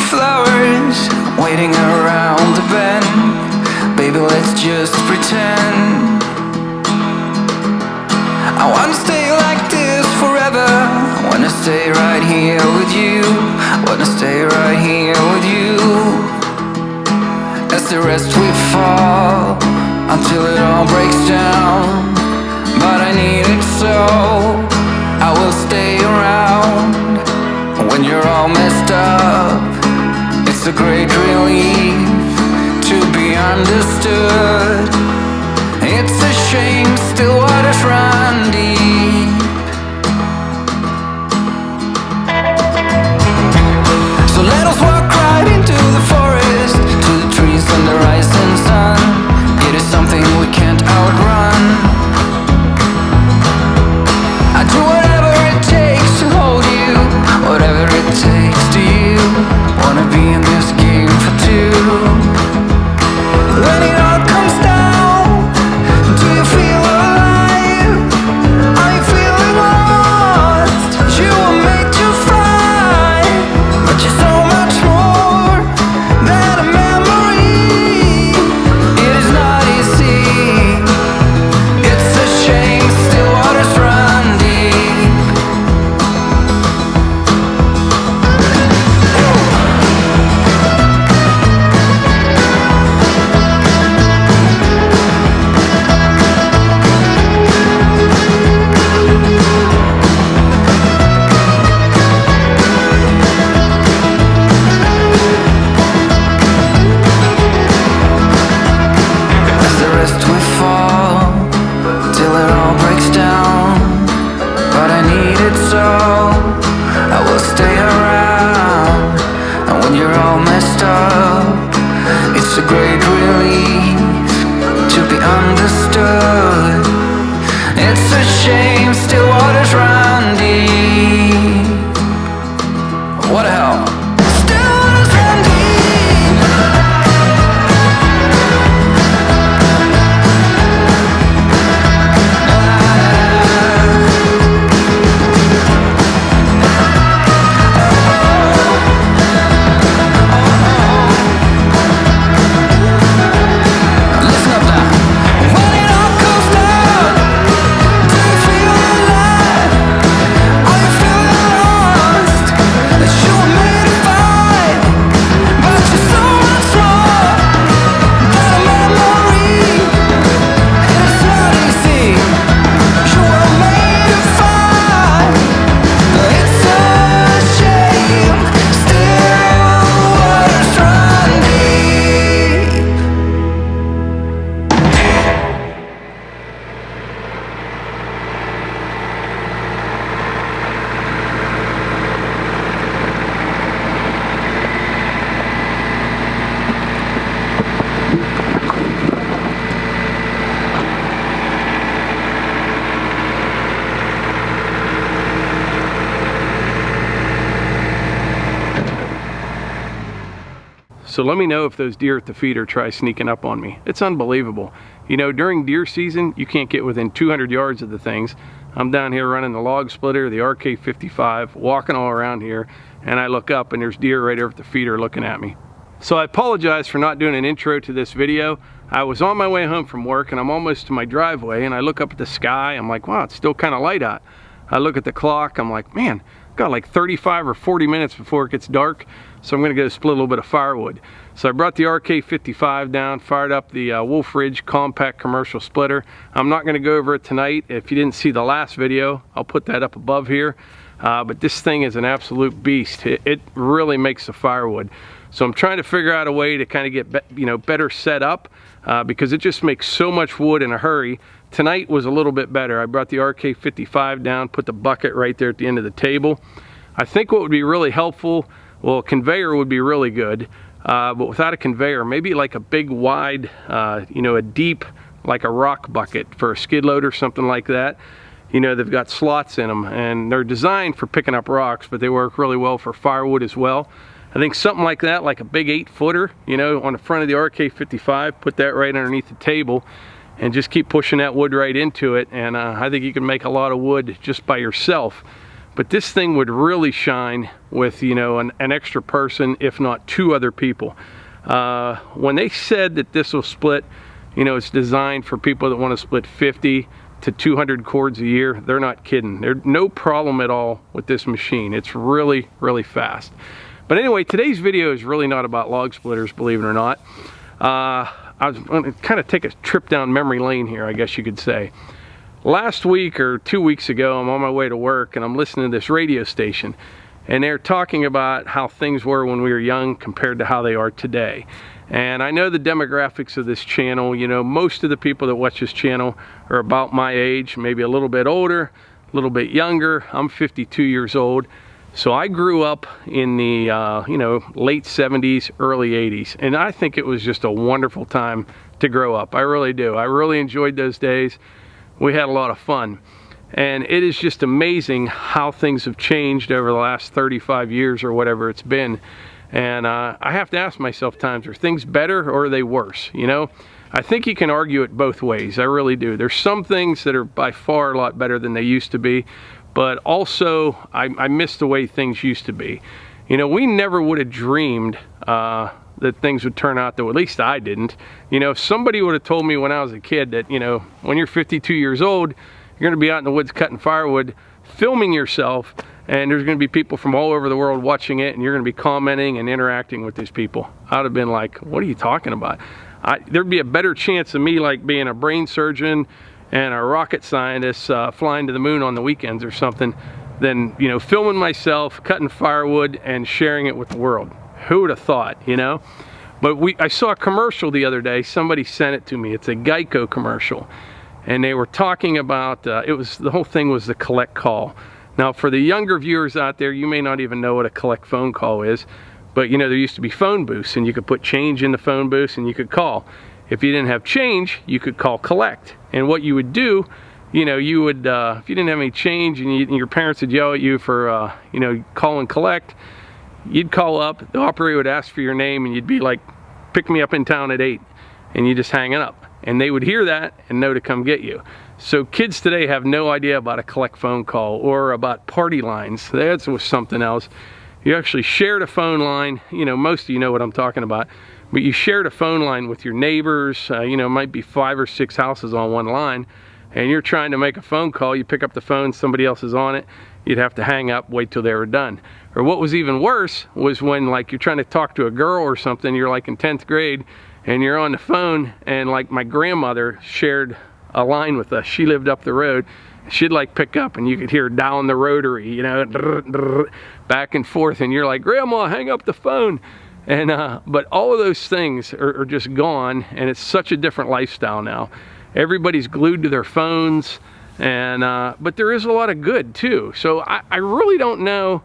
flowers waiting around the bend. Baby, let's just pretend. I wanna stay like this forever. I wanna stay right here with you. I wanna stay right here with you. As the rest we fall until it all breaks down. But I need it so I will stay around. When you're all messed up, it's a great relief to be understood. It's a shame still waters run deep. So let us walk right into the forest, to the trees and the rising sun. It is something we can't outrun. I do whatever it takes to hold you, whatever it takes to you. Wanna be in this game for two. When it all comes down, do you feel alive? Are you feeling lost? You were made to fly, but you're so much more than a memory. It is not easy. It's a shame still waters run deep. As the rest we fall till it all breaks down. But I need it so I will stay around. And when you're all messed up, it's a great relief to be understood. It's a shame still waters run deep. What the hell? Still waters run deep. Listen up now. When it all comes down, do you feel alive? Are you feeling lost? That you were made to fight, but you're so much more than a memory. It's not easy. You were made to fight. It's a shame. Still waters run deep. So let me know if those deer at the feeder try sneaking up on me. It's unbelievable. You know, during deer season, you can't get within 200 yards of the things. I'm down here running the log splitter, the RK55, walking all around here, and I look up and there's deer right over at the feeder looking at me. So I apologize for not doing an intro to this video. I was on my way home from work and I'm almost to my driveway and I look up at the sky. I'm like, wow, it's still kind of light out. I look at the clock, I'm like, man, got like 35 or 40 minutes before it gets dark. So I'm gonna go split a little bit of firewood. So I brought the RK55 down, fired up the Wolf Ridge compact commercial splitter. I'm not gonna go over it tonight. If you didn't see the last video, I'll put that up above here. But this thing is an absolute beast. It really makes the firewood. So I'm trying to figure out a way to kind of get better set up because it just makes so much wood in a hurry. Tonight was a little bit better. I brought the RK55 down, put the bucket right there at the end of the table. I think what would be really helpful, well, a conveyor would be really good, but without a conveyor, maybe like a big wide, a deep, like a rock bucket for a skid load or something like that. You know, they've got slots in them and they're designed for picking up rocks, but they work really well for firewood as well. I think something like that, like a big 8-footer, on the front of the RK55, put that right underneath the table and just keep pushing that wood right into it. And I think you can make a lot of wood just by yourself. but this thing would really shine with, you know, an extra person, if not 2 other people. When they said that this will split, you know, it's designed for people that want to split 50 to 200 cords a year, they're not kidding. There's no problem at all with this machine. It's really, really fast. But anyway, today's video is really not about log splitters, believe it or not. I was going to kind of take a trip down memory lane here, I guess you could say. Last week or 2 weeks ago, I'm on my way to work and I'm listening to this radio station, and they're talking about how things were when we were young compared to how they are today. And I know the demographics of this channel. You know, most of the people that watch this channel are about my age, maybe a little bit older, a little bit younger. I'm 52 years old. So I grew up in the, you know, late 70s, early 80s. And I think it was just a wonderful time to grow up. I really do. I really enjoyed those days. We had a lot of fun. And it is just amazing how things have changed over the last 35 years or whatever it's been. And I have to ask myself times, are things better or are they worse? You know, I think you can argue it both ways. I really do. There's some things that are by far a lot better than they used to be, but also I miss the way things used to be. You know, we never would have dreamed that things would turn out, though at least I didn't. You know, if somebody would have told me when I was a kid that, you know, when you're 52 years old, you're going to be out in the woods cutting firewood, filming yourself, and there's going to be people from all over the world watching it, and you're going to be commenting and interacting with these people, I'd have been like, what are you talking about? There'd be a better chance of me like being a brain surgeon and a rocket scientist flying to the moon on the weekends or something than, you know, filming myself, cutting firewood, and sharing it with the world. Who would have thought, you know? But I saw a commercial the other day. Somebody sent it to me. It's a Geico commercial. And they were talking about, the whole thing was the collect call. Now, for the younger viewers out there, you may not even know what a collect phone call is, but you know, there used to be phone booths, and you could put change in the phone booths and you could call. If you didn't have change, you could call collect. And what you would do, you know, you would, if you didn't have any change and your parents would yell at you for, you know, call and collect, you'd call up, the operator would ask for your name, and you'd be like, pick me up in town at 8, and you just hang it up. And they would hear that and know to come get you. So kids today have no idea about a collect phone call or about party lines. That was something else. You actually shared a phone line. You know, most of you know what I'm talking about. But you shared a phone line with your neighbors. You know, it might be 5 or 6 houses on one line. And you're trying to make a phone call. You pick up the phone, somebody else is on it. You'd have to hang up, wait till they were done. Or what was even worse was when, like, you're trying to talk to a girl or something. You're like in 10th grade. And you're on the phone, and like my grandmother shared a line with us. She lived up the road. She'd like pick up, and you could hear down the rotary, you know, back and forth, and you're like, Grandma, hang up the phone. And but all of those things are just gone, and it's such a different lifestyle now. Everybody's glued to their phones, and but there is a lot of good too. So I really don't know,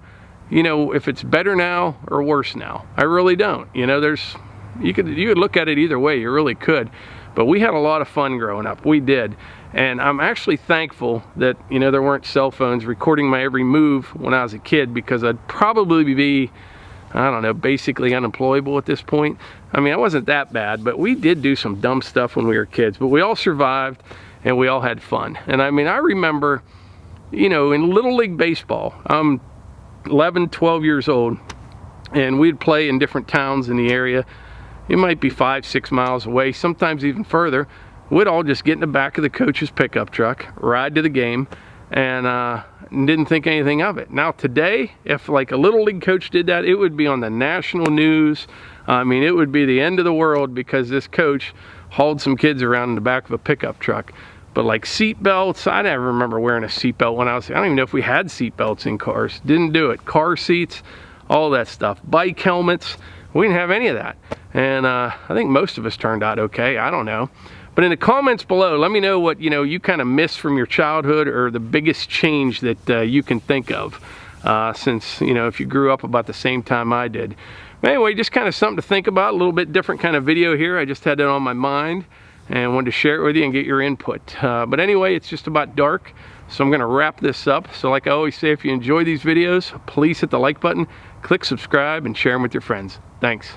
you know, if it's better now or worse now. I really don't. You know, you could look at it either way, you really could. But we had a lot of fun growing up, we did. And I'm actually thankful that, you know, there weren't cell phones recording my every move when I was a kid, because I'd probably be, I don't know, basically unemployable at this point. I mean, I wasn't that bad, but we did do some dumb stuff when we were kids, but we all survived and we all had fun. And I mean, I remember, you know, in Little League Baseball, I'm 11, 12 years old, and we'd play in different towns in the area. It might be 5, 6 miles away, sometimes even further. We'd all just get in the back of the coach's pickup truck, ride to the game, and didn't think anything of it. Now today, if like a Little League coach did that, it would be on the national news. I mean, it would be the end of the world because this coach hauled some kids around in the back of a pickup truck. But like seat belts, I never remember wearing a seat belt when I don't even know if we had seat belts in cars. Didn't do it. Car seats, all that stuff. Bike helmets, we didn't have any of that. And I think most of us turned out okay. I don't know. But in the comments below, let me know what, you know, you kind of miss from your childhood, or the biggest change that you can think of since, you know, if you grew up about the same time I did. But anyway, just kind of something to think about, a little bit different kind of video here. I just had that on my mind and wanted to share it with you and get your input. But anyway, it's just about dark, so I'm going to wrap this up. So like I always say, if you enjoy these videos, please hit the like button, click subscribe, and share them with your friends. Thanks.